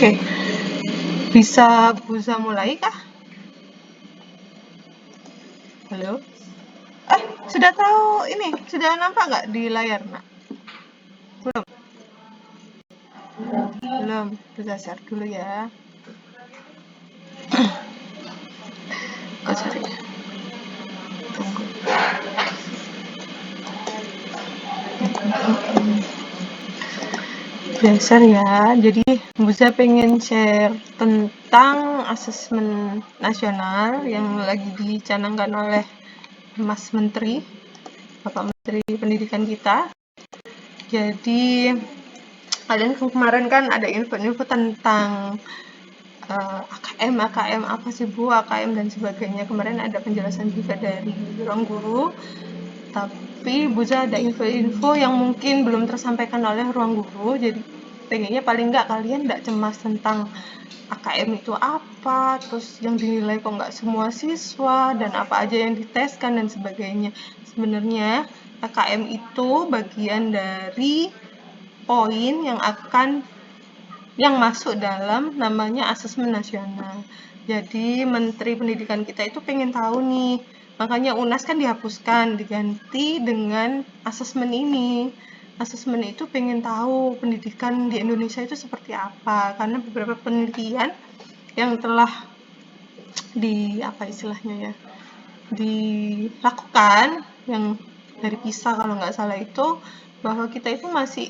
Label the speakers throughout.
Speaker 1: Oke, bisa Buza mulai kah? Halo? Sudah tahu ini? Sudah nampak nggak di layar, nak? Belum? Belum. Buza share dulu ya. Oh, sorry. Tunggu. Biasa ya. Jadi Buza pengen share tentang asesmen nasional yang lagi dicanangkan oleh Mas Menteri, Bapak Menteri Pendidikan kita. Jadi kalian kemarin kan ada info-info tentang AKM apa sih Bu, AKM dan sebagainya. Kemarin ada penjelasan juga dari ruang guru, tapi Buza ada info-info yang mungkin belum tersampaikan oleh ruang guru. Jadi pengennya paling nggak kalian nggak cemas tentang AKM itu apa, terus yang dinilai kok nggak semua siswa, dan apa aja yang diteskan dan sebagainya. Sebenarnya AKM itu bagian dari poin yang masuk dalam namanya asesmen nasional. Jadi Menteri Pendidikan kita itu pengen tahu nih, makanya UNAS kan dihapuskan, diganti dengan asesmen ini. Asesmen itu pengen tahu pendidikan di Indonesia itu seperti apa, karena beberapa penelitian yang telah dilakukan, yang dari PISA kalau nggak salah itu, bahwa kita itu masih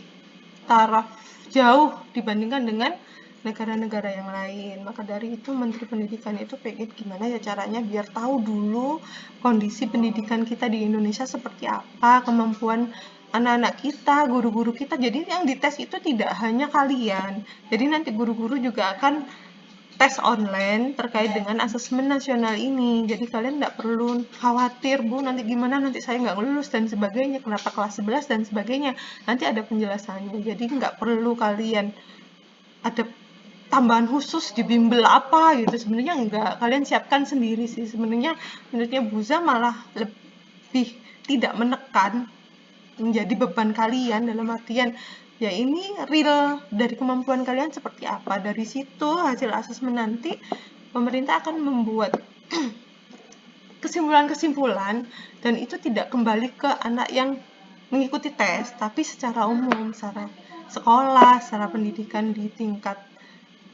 Speaker 1: taraf jauh dibandingkan dengan negara-negara yang lain. Maka dari itu Menteri Pendidikan itu pengen gimana ya caranya biar tahu dulu kondisi pendidikan kita di Indonesia seperti apa, kemampuan anak-anak kita, guru-guru kita. Jadi yang dites itu tidak hanya kalian. Jadi nanti guru-guru juga akan tes online terkait dengan asesmen nasional ini. Jadi kalian nggak perlu khawatir, Bu, nanti gimana, nanti saya nggak lulus dan sebagainya, kenapa kelas 11 dan sebagainya. Nanti ada penjelasannya. Jadi nggak perlu kalian ada tambahan khusus di bimbel apa gitu. Sebenarnya nggak, kalian siapkan sendiri sih. Sebenarnya menurutnya Buza malah lebih tidak menekan menjadi beban kalian, dalam artian ya ini real dari kemampuan kalian seperti apa. Dari situ hasil asesmen nanti pemerintah akan membuat kesimpulan-kesimpulan, dan itu tidak kembali ke anak yang mengikuti tes, tapi secara umum, secara sekolah, secara pendidikan di tingkat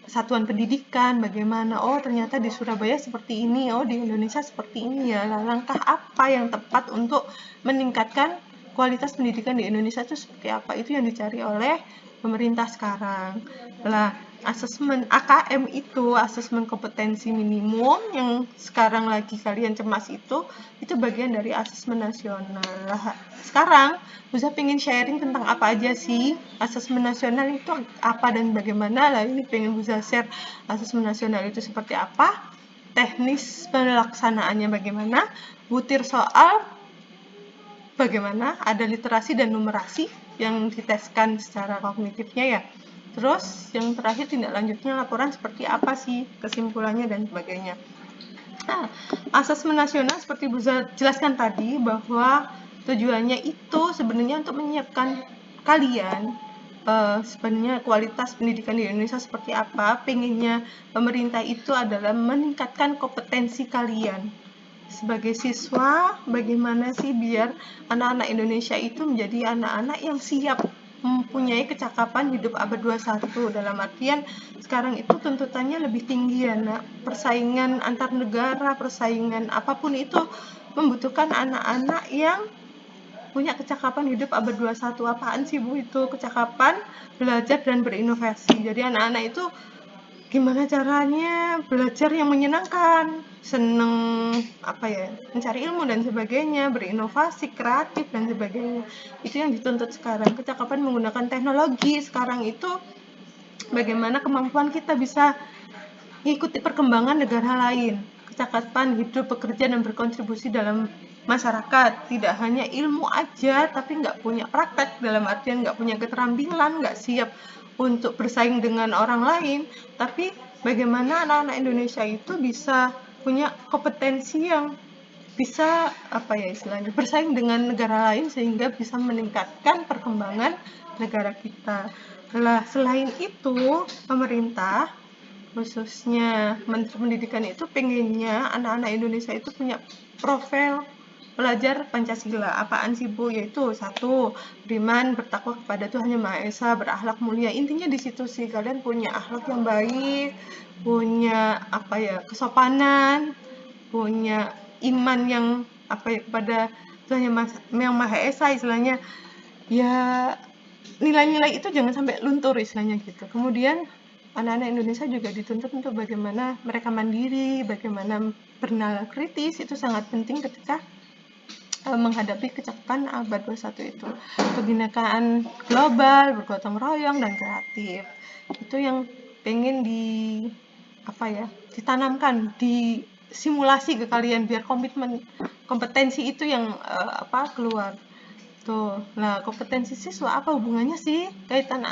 Speaker 1: satuan pendidikan, bagaimana, oh ternyata di Surabaya seperti ini, oh di Indonesia seperti ini ya, langkah apa yang tepat untuk meningkatkan kualitas pendidikan di Indonesia itu seperti apa, itu yang dicari oleh pemerintah sekarang. Lah, asesmen AKM itu, asesmen kompetensi minimum yang sekarang lagi kalian cemas itu bagian dari asesmen nasional. Lah, sekarang Buza pengen sharing tentang apa aja sih asesmen nasional itu apa dan bagaimana. Lah ini pengen Buza share asesmen nasional itu seperti apa, teknis pelaksanaannya bagaimana, butir soal bagaimana, ada literasi dan numerasi yang diteskan secara kognitifnya ya. Terus yang terakhir tindak lanjutnya laporan seperti apa sih, kesimpulannya dan sebagainya. Nah, asesmen nasional seperti Buza jelaskan tadi bahwa tujuannya itu sebenarnya untuk menyiapkan kalian sebenarnya kualitas pendidikan di Indonesia seperti apa. Pengennya pemerintah itu adalah meningkatkan kompetensi kalian sebagai siswa. Bagaimana sih biar anak-anak Indonesia itu menjadi anak-anak yang siap mempunyai kecakapan hidup abad 21, dalam artian sekarang itu tuntutannya lebih tinggi ya, nak. Persaingan antar negara, persaingan apapun itu membutuhkan anak-anak yang punya kecakapan hidup abad 21. Apaan sih Bu itu? Kecakapan belajar dan berinovasi. Jadi anak-anak itu gimana caranya belajar yang menyenangkan, seneng mencari ilmu dan sebagainya, berinovasi, kreatif dan sebagainya. Itu yang dituntut sekarang. Kecakapan menggunakan teknologi sekarang itu bagaimana kemampuan kita bisa mengikuti perkembangan negara lain. Kecakapan hidup, bekerja dan berkontribusi dalam masyarakat, tidak hanya ilmu aja tapi nggak punya praktek, dalam artian nggak punya keterampilan, nggak siap untuk bersaing dengan orang lain. Tapi bagaimana anak-anak Indonesia itu bisa punya kompetensi yang bisa istilahnya bersaing dengan negara lain sehingga bisa meningkatkan perkembangan negara kita. Nah, selain itu, pemerintah, khususnya Menteri Pendidikan itu pengennya anak-anak Indonesia itu punya profil belajar Pancasila. Apaan sih Bu? Yaitu satu, beriman, bertakwa kepada Tuhan Yang Maha Esa, berakhlak mulia. Intinya di situ sih, kalian punya akhlak yang baik, punya kesopanan, punya iman yang kepada Tuhan Yang Maha Esa, istilahnya. Ya, nilai-nilai itu jangan sampai luntur istilahnya gitu. Kemudian anak-anak Indonesia juga dituntut untuk bagaimana mereka mandiri, bagaimana bernalar kritis, itu sangat penting ketika menghadapi kecakapan abad 21 itu. Kebinekaan global, bergotong royong, dan kreatif. Itu yang pengen ditanamkan di simulasi ke kalian biar kompetensi itu yang keluar. Tuh, nah kompetensi siswa apa hubungannya sih kaitan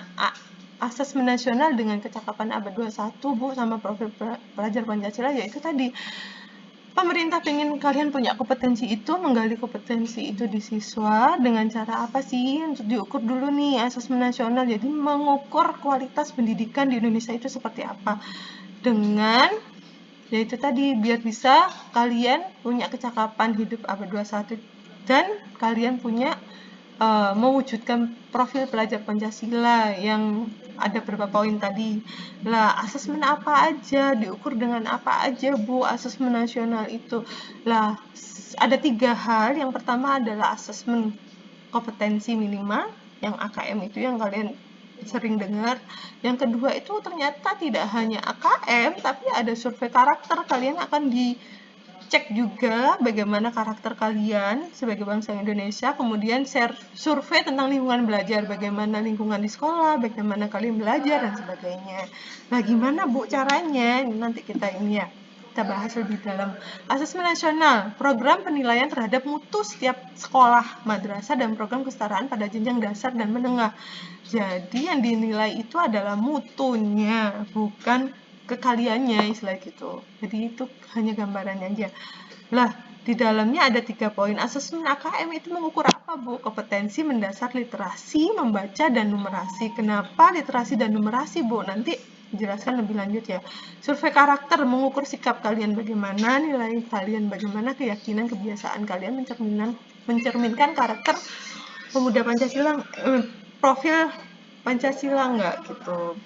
Speaker 1: asesmen nasional dengan kecakapan abad 21, Bu, sama profil pelajar Pancasila? Yaitu tadi, pemerintah pengen kalian punya kompetensi itu, menggali kompetensi itu di siswa dengan cara apa sih? Untuk diukur dulu nih asesmen nasional, jadi mengukur kualitas pendidikan di Indonesia itu seperti apa. Dengan yaitu tadi, biar bisa kalian punya kecakapan hidup abad 21 dan kalian punya mewujudkan profil pelajar Pancasila yang ada beberapa poin tadi. Lah, asesmen apa aja, diukur dengan apa aja, Bu, asesmen nasional itu? Lah, ada 3 hal. Yang pertama adalah asesmen kompetensi minimal, yang AKM itu yang kalian sering dengar. Yang kedua itu ternyata tidak hanya AKM, tapi ada survei karakter. Kalian akan cek juga bagaimana karakter kalian sebagai bangsa Indonesia, kemudian survei tentang lingkungan belajar, bagaimana lingkungan di sekolah, bagaimana kalian belajar, dan sebagainya. Nah, gimana Bu caranya? Nanti kita bahas lebih dalam. Asesmen nasional, program penilaian terhadap mutu setiap sekolah, madrasah, dan program kesetaraan pada jenjang dasar dan menengah. Jadi yang dinilai itu adalah mutunya, bukan kekaliannya, istilah gitu. Jadi itu hanya gambarannya aja. Lah, di dalamnya ada 3 poin. Asesmen AKM itu mengukur apa, Bu? Kompetensi mendasar literasi, membaca, dan numerasi. Kenapa literasi dan numerasi, Bu? Nanti jelaskan lebih lanjut ya. Survei karakter mengukur sikap kalian bagaimana, nilai kalian bagaimana, keyakinan, kebiasaan kalian mencerminkan karakter pemuda Pancasila, profil Pancasila enggak gitu.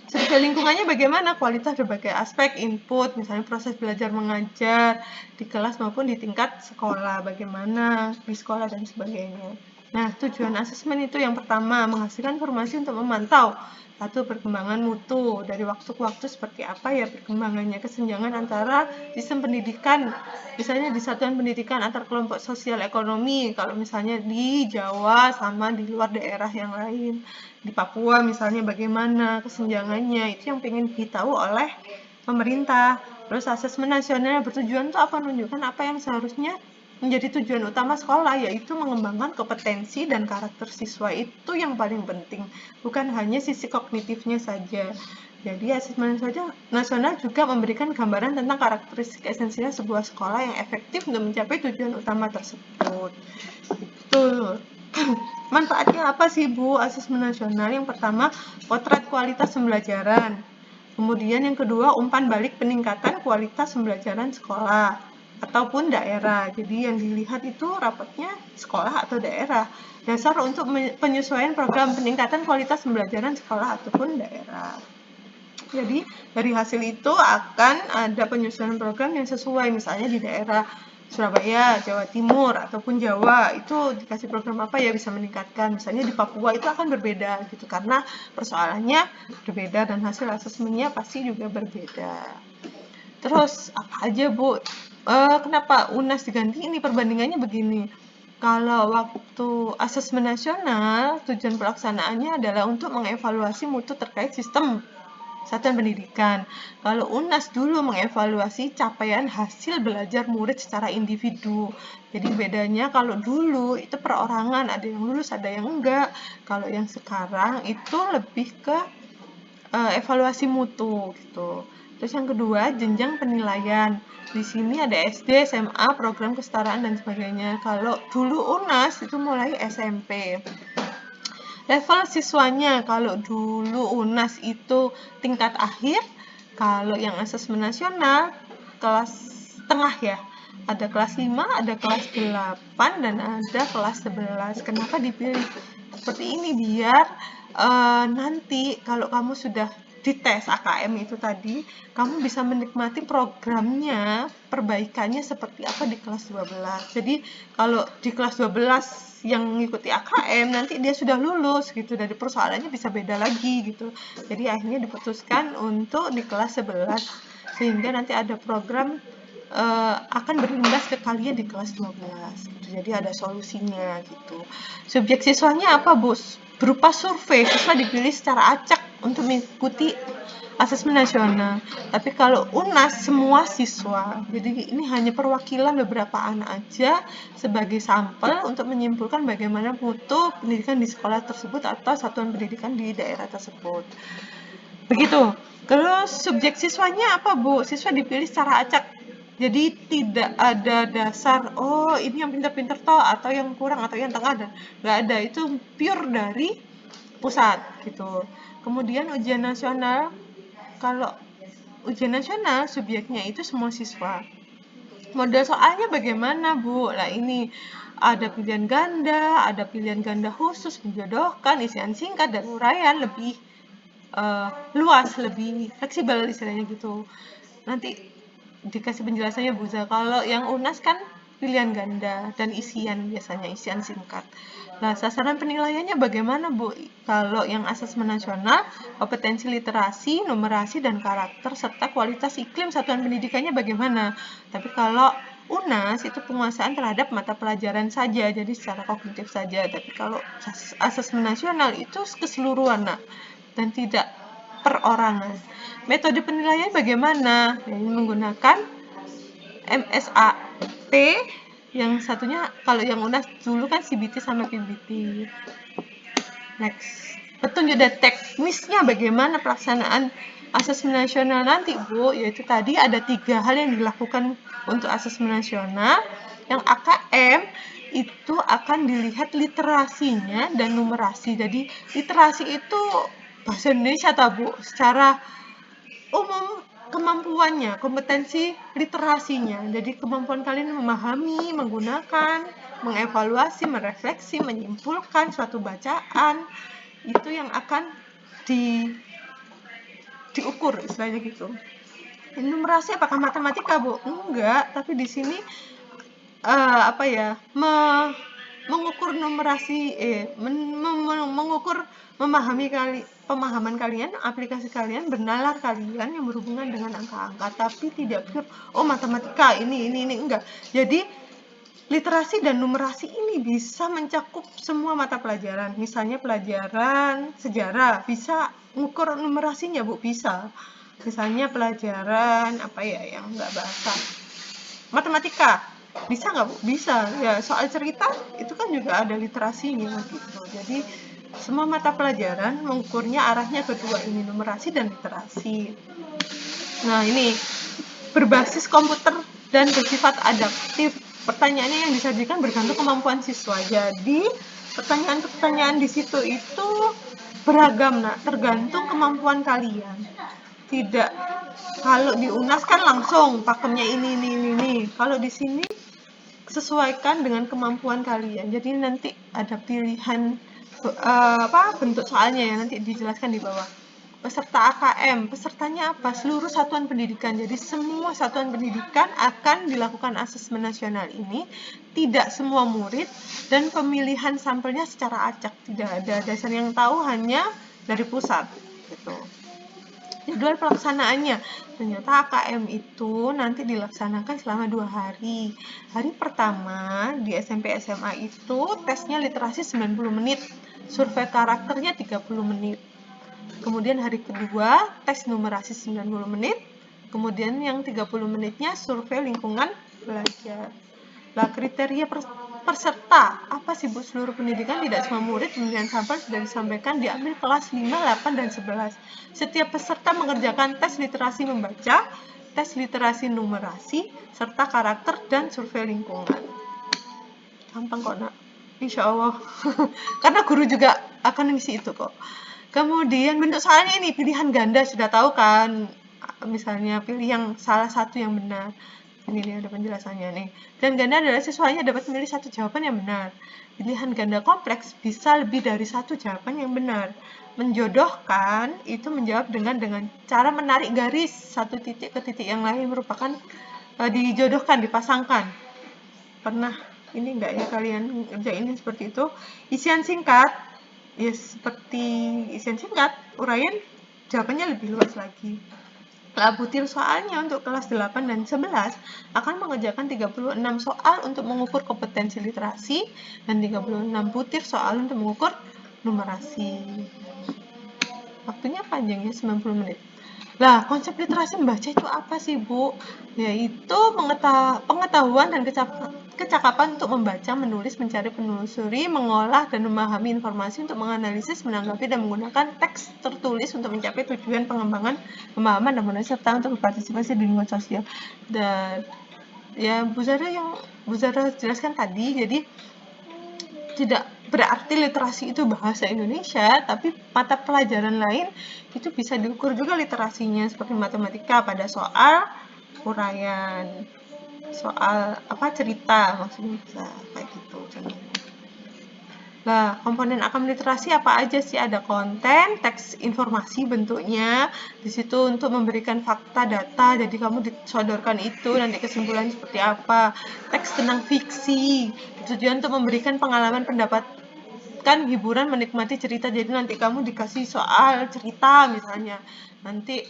Speaker 1: Survei lingkungannya bagaimana? Kualitas berbagai aspek, input, misalnya proses belajar mengajar di kelas maupun di tingkat sekolah, bagaimana di sekolah dan sebagainya. Nah, tujuan asesmen itu yang pertama, menghasilkan informasi untuk memantau satu, perkembangan mutu dari waktu ke waktu seperti apa ya perkembangannya, kesenjangan antara sistem pendidikan, misalnya di satuan pendidikan antar kelompok sosial ekonomi, kalau misalnya di Jawa sama di luar daerah yang lain, di Papua misalnya bagaimana kesenjangannya, itu yang pengen ditahu oleh pemerintah. Terus asesmen nasional bertujuan tuh apa? Menunjukkan apa yang seharusnya menjadi tujuan utama sekolah, yaitu mengembangkan kompetensi dan karakter siswa. Itu yang paling penting, bukan hanya sisi kognitifnya saja. Jadi asesmen nasional juga memberikan gambaran tentang karakteristik esensial sebuah sekolah yang efektif untuk mencapai tujuan utama tersebut. Itu manfaatnya apa sih, Bu, asesmen nasional? Yang pertama, potret kualitas pembelajaran. Kemudian yang kedua, umpan balik peningkatan kualitas pembelajaran sekolah ataupun daerah. Jadi yang dilihat itu rapotnya sekolah atau daerah. Dasar untuk penyesuaian program peningkatan kualitas pembelajaran sekolah ataupun daerah. Jadi dari hasil itu akan ada penyesuaian program yang sesuai, misalnya di daerah Surabaya, Jawa Timur, ataupun Jawa, itu dikasih program apa ya bisa meningkatkan. Misalnya di Papua itu akan berbeda gitu, karena persoalannya berbeda dan hasil asesmennya pasti juga berbeda. Terus apa aja, Bu? Kenapa UNAS diganti? Ini perbandingannya begini. Kalau waktu asesmen nasional, tujuan pelaksanaannya adalah untuk mengevaluasi mutu terkait sistem satuan pendidikan. Kalau UNAS dulu mengevaluasi capaian hasil belajar murid secara individu. Jadi bedanya kalau dulu itu perorangan, ada yang lulus, ada yang enggak. Kalau yang sekarang itu lebih ke evaluasi mutu gitu. Terus yang kedua, jenjang penilaian. Di sini ada SD, SMA, program kesetaraan dan sebagainya. Kalau dulu UNAS itu mulai SMP. Level siswanya, kalau dulu UNAS itu tingkat akhir, kalau yang asesmen nasional kelas tengah ya. Ada kelas 5, ada kelas 8, dan ada kelas 11. Kenapa dipilih seperti ini? Biar nanti kalau kamu sudah dites AKM itu tadi, kamu bisa menikmati programnya, perbaikannya seperti apa di kelas 12. Jadi kalau di kelas 12 yang mengikuti AKM nanti dia sudah lulus gitu, dari persoalannya bisa beda lagi gitu. Jadi akhirnya diputuskan untuk di kelas 11 sehingga nanti ada program akan berimbas ke kalian di kelas 12 gitu. Jadi ada solusinya gitu. Subjek siswanya apa, Bu? Berupa survei, siswa dipilih secara acak untuk mengikuti asesmen nasional. Tapi kalau UNAS semua siswa. Jadi ini hanya perwakilan beberapa anak aja sebagai sampel untuk menyimpulkan bagaimana mutu pendidikan di sekolah tersebut atau satuan pendidikan di daerah tersebut. Begitu. Terus subjek siswanya apa, Bu? Siswa dipilih secara acak. Jadi tidak ada dasar, oh ini yang pintar-pintar toh, atau yang kurang, atau yang tengah, dan nggak ada. Itu pure dari pusat gitu. Kemudian ujian nasional, kalau ujian nasional subjeknya itu semua siswa. Model soalnya bagaimana, Bu? Nah ini ada pilihan ganda khusus, menjodohkan, isian singkat, dan uraian lebih luas, lebih fleksibel istilahnya gitu. Nanti dikasih penjelasannya Buza. Kalau yang UNAS kan pilihan ganda dan isian, biasanya isian singkat. Nah, sasaran penilaiannya bagaimana, Bu? Kalau yang asesmen nasional, kompetensi literasi, numerasi, dan karakter, serta kualitas iklim satuan pendidikannya bagaimana. Tapi kalau UNAS itu penguasaan terhadap mata pelajaran saja, jadi secara kognitif saja. Tapi kalau asesmen nasional itu keseluruhan, dan tidak perorangan. Metode penilaian bagaimana? Ini menggunakan MSAT, yang satunya kalau yang UNAS dulu kan CBT sama PBT. Next, petunjuk dan teknisnya bagaimana pelaksanaan asesmen nasional nanti, Bu? Yaitu tadi ada 3 hal yang dilakukan untuk asesmen nasional. Yang AKM itu akan dilihat literasinya dan numerasi. Jadi literasi itu bahasa Indonesia, Bu, secara umum kemampuannya, kompetensi literasinya. Jadi kemampuan kalian memahami, menggunakan, mengevaluasi, merefleksi, menyimpulkan suatu bacaan, itu yang akan diukur istilahnya gitu. Numerasi apakah matematika, Bu? Enggak, tapi di sini mengukur numerasi, mengukur pemahaman kalian, aplikasi kalian, bernalar kalian yang berhubungan dengan angka-angka, tapi tidak pure matematika ini enggak. Jadi literasi dan numerasi ini bisa mencakup semua mata pelajaran. Misalnya pelajaran sejarah, bisa mengukur numerasinya, Bu, bisa. Misalnya pelajaran yang enggak bahasa matematika, bisa nggak, Bu? Bisa. Ya, soal cerita itu kan juga ada literasinya gitu. Jadi semua mata pelajaran mengukurnya arahnya kedua ini, numerasi dan literasi. Nah, ini berbasis komputer dan bersifat adaptif. Pertanyaannya yang disajikan bergantung kemampuan siswa. Jadi pertanyaan-pertanyaan di situ itu beragam, tergantung kemampuan kalian. Tidak, kalau di UNAS kan langsung pakemnya ini. Kalau di sini sesuaikan dengan kemampuan kalian. Jadi nanti ada pilihan bentuk soalnya ya, nanti dijelaskan di bawah. Peserta AKM, pesertanya apa? Seluruh satuan pendidikan. Jadi semua satuan pendidikan akan dilakukan asesmen nasional ini. Tidak semua murid, dan pemilihan sampelnya secara acak. Tidak ada dasar yang tahu, hanya dari pusat gitu. Jadwal pelaksanaannya, ternyata AKM itu nanti dilaksanakan selama 2 hari. Hari pertama di SMP SMA itu tesnya literasi 90 menit, survei karakternya 30 menit. Kemudian hari kedua tes numerasi 90 menit, kemudian yang 30 menitnya survei lingkungan belajar. Nah, kriteria peserta apa sih, Bu? Seluruh pendidikan, tidak semua murid. Pemilihan sampel sudah disampaikan, diambil kelas 5, 8, dan 11. Setiap peserta mengerjakan tes literasi membaca, tes literasi numerasi, serta karakter dan survei lingkungan. Gampang kok, Nak. insya Allah. Karena guru juga akan mengisi itu kok. Kemudian bentuk soalnya ini pilihan ganda, sudah tahu kan, misalnya pilih yang salah satu yang benar. Ini nih ada penjelasannya nih. Dan ganda adalah siswanya dapat memilih satu jawaban yang benar. Pilihan ganda kompleks bisa lebih dari satu jawaban yang benar. Menjodohkan itu menjawab dengan cara menarik garis satu titik ke titik yang lain, merupakan dijodohkan, dipasangkan. Pernah ini enggak ya kalian ngerjain seperti itu? Isian singkat, ya seperti isian singkat, uraian jawabannya lebih luas lagi. Butir soalnya untuk kelas 8 dan 11 akan mengerjakan 36 soal untuk mengukur kompetensi literasi dan 36 butir soal untuk mengukur numerasi. Waktunya panjang ya, 90 menit. Lah, konsep literasi membaca itu apa sih, Bu? Yaitu pengetahuan dan kecakapan untuk membaca, menulis, mencari, menelusuri, mengolah, dan memahami informasi untuk menganalisis, menanggapi, dan menggunakan teks tertulis untuk mencapai tujuan pengembangan pemahaman dan menulis serta untuk berpartisipasi di lingkungan sosial. Dan ya Bu Zara jelaskan tadi, jadi tidak berarti literasi itu bahasa Indonesia, tapi mata pelajaran lain itu bisa diukur juga literasinya, seperti matematika pada soal uraian, soal cerita, maksudnya bisa kayak gitu contohnya. Nah, komponen akam literasi apa aja sih? Ada konten, teks informasi bentuknya, di situ untuk memberikan fakta, data, jadi kamu disodorkan itu, nanti kesimpulannya seperti apa. Teks tentang fiksi, tujuan untuk memberikan pengalaman pendapat, kan hiburan menikmati cerita, jadi nanti kamu dikasih soal cerita misalnya, nanti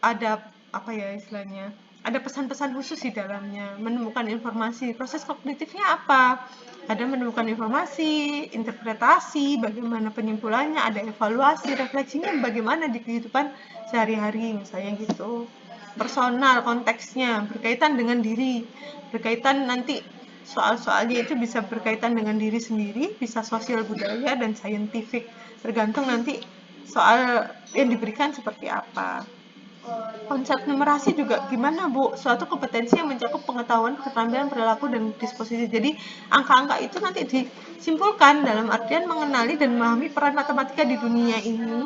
Speaker 1: ada apa ya istilahnya, ada pesan-pesan khusus di dalamnya, menemukan informasi. Proses kognitifnya apa? Ada menemukan informasi, interpretasi, bagaimana penyimpulannya, ada evaluasi, refleksinya bagaimana di kehidupan sehari-hari misalnya gitu. Personal, konteksnya berkaitan dengan diri, berkaitan nanti soal-soalnya itu bisa berkaitan dengan diri sendiri, bisa sosial budaya dan saintifik, tergantung nanti soal yang diberikan seperti apa. Konsep numerasi juga gimana, Bu? Suatu kompetensi yang mencakup pengetahuan, keterampilan, perilaku, dan disposisi. Jadi angka-angka itu nanti disimpulkan dalam artian mengenali dan memahami peran matematika di dunia ini,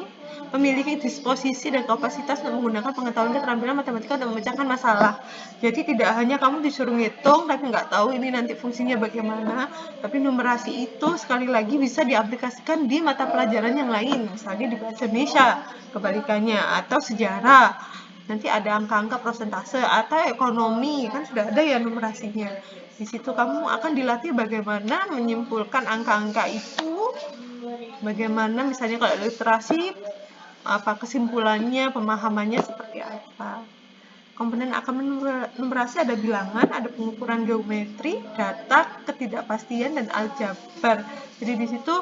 Speaker 1: memiliki disposisi dan kapasitas untuk menggunakan pengetahuan keterampilan matematika untuk memecahkan masalah. Jadi tidak hanya kamu disuruh ngitung tapi nggak tahu ini nanti fungsinya bagaimana, tapi numerasi itu sekali lagi bisa diaplikasikan di mata pelajaran yang lain, misalnya di bahasa Indonesia kebalikannya, atau sejarah. Nanti ada angka-angka persentase, atau ekonomi, kan sudah ada ya numerasinya. Di situ kamu akan dilatih bagaimana menyimpulkan angka-angka itu, bagaimana misalnya kalau literasi, apa kesimpulannya, pemahamannya seperti apa. Komponen akam numerasi ada bilangan, ada pengukuran geometri, data, ketidakpastian, dan aljabar. Jadi di situ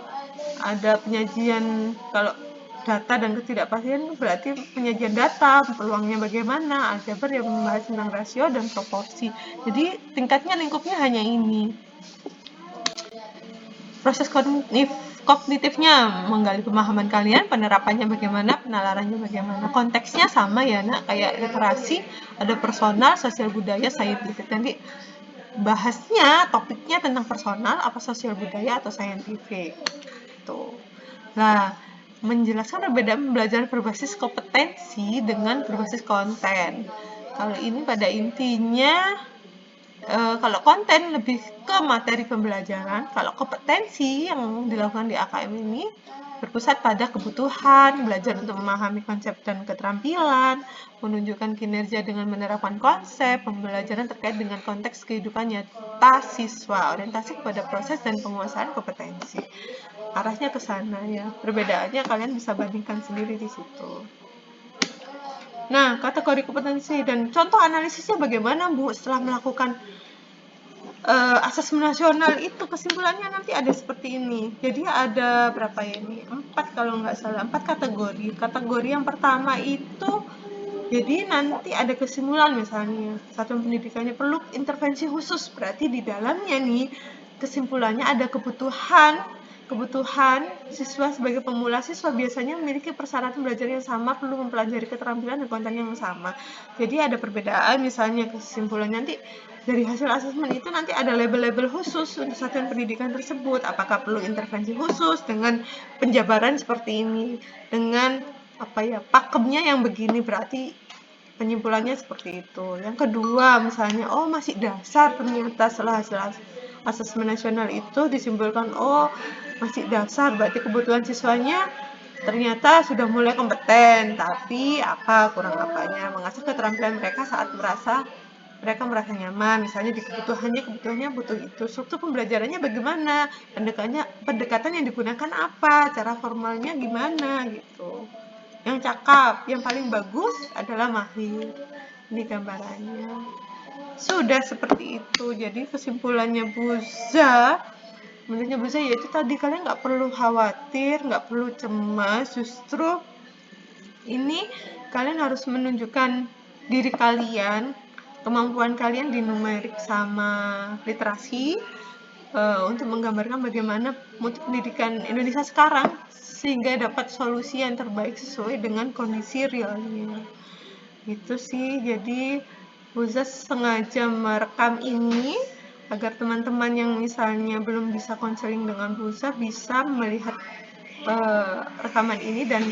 Speaker 1: ada penyajian, kalau data dan ketidakpastian berarti penyajian data, peluangnya bagaimana, aljabar yang membahas tentang rasio dan proporsi. Jadi tingkatnya lingkupnya hanya ini. Proses kognitifnya menggali pemahaman kalian, penerapannya bagaimana, penalarannya bagaimana. Konteksnya sama ya nak, kayak literasi, ada personal, sosial budaya, saintifik. Nanti bahasnya, topiknya tentang personal, apa sosial budaya atau saintifik. Tuh. Nah, menjelaskan perbedaan pembelajaran berbasis kompetensi dengan berbasis konten. Kalau ini pada intinya, kalau konten lebih ke materi pembelajaran, kalau kompetensi yang dilakukan di AKM ini berpusat pada kebutuhan, belajar untuk memahami konsep dan keterampilan, menunjukkan kinerja dengan menerapkan konsep, pembelajaran terkait dengan konteks kehidupan nyata siswa, orientasi kepada proses dan penguasaan kompetensi. Arahnya ke sana ya. Perbedaannya kalian bisa bandingkan sendiri di situ. Nah, kategori kompetensi dan contoh analisisnya bagaimana, Bu, setelah melakukan asesmen nasional itu, kesimpulannya nanti ada seperti ini. Jadi ada berapa ya ini? 4 kalau nggak salah, 4 kategori. Kategori yang pertama itu, jadi nanti ada kesimpulan misalnya, satuan pendidikannya perlu intervensi khusus, berarti di dalamnya nih kesimpulannya ada kebutuhan kebutuhan siswa sebagai pemula. Siswa biasanya memiliki persyaratan belajar yang sama, perlu mempelajari keterampilan dan konten yang sama. Jadi ada perbedaan, misalnya kesimpulan nanti dari hasil asesmen itu nanti ada label-label khusus untuk satuan pendidikan tersebut. Apakah perlu intervensi khusus dengan penjabaran seperti ini, dengan pakemnya yang begini, berarti penyimpulannya seperti itu. Yang kedua, misalnya, masih dasar ternyata setelah hasil asesmen nasional itu disimpulkan, masih dasar, berarti kebutuhan siswanya ternyata sudah mulai kompeten, tapi kurang apanya, mengasah keterampilan mereka saat mereka merasa nyaman. Misalnya di kebutuhannya butuh itu. Struktur pembelajarannya bagaimana, pendekatan yang digunakan apa, cara formalnya gimana gitu. Yang cakap, yang paling bagus adalah Mahir. Ini gambarannya. Sudah seperti itu. Jadi kesimpulannya menurutnya Buza yaitu tadi, kalian nggak perlu khawatir, nggak perlu cemas. Justru ini kalian harus menunjukkan diri kalian, kemampuan kalian di numerik sama literasi, untuk menggambarkan bagaimana mutu pendidikan Indonesia sekarang sehingga dapat solusi yang terbaik sesuai dengan kondisi realnya. Itu sih. Jadi Buza sengaja merekam ini agar teman-teman yang misalnya belum bisa konseling dengan Buza bisa melihat rekaman ini dan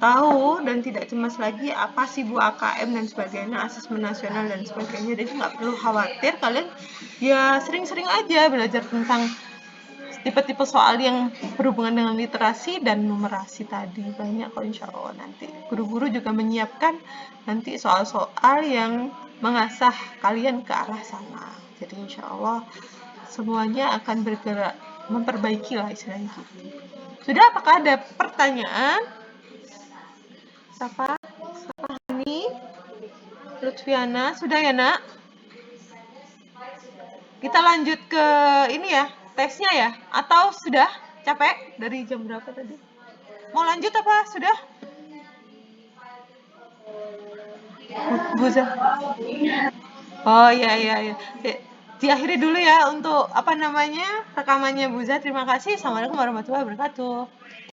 Speaker 1: tahu dan tidak cemas lagi apa sih Bu AKM dan sebagainya, asesmen nasional dan sebagainya. Jadi nggak perlu khawatir, kalian ya sering-sering aja belajar tentang tipe-tipe soal yang berhubungan dengan literasi dan numerasi tadi. Banyak kok insya Allah. Nanti guru-guru juga menyiapkan nanti soal-soal yang mengasah kalian ke arah sana. Jadi insya Allah semuanya akan bergerak memperbaiki lah istilahnya gitu. Sudah, apakah ada pertanyaan? Safa, Hani, Lutfiana, sudah ya nak? Kita lanjut ke ini ya, tesnya ya? Atau sudah? Capek? Dari jam berapa tadi? Mau lanjut apa? Sudah? Buza. Oh iya iya iya. Diakhiri dulu ya untuk rekamannya Buza. Terima kasih. Assalamualaikum warahmatullahi wabarakatuh.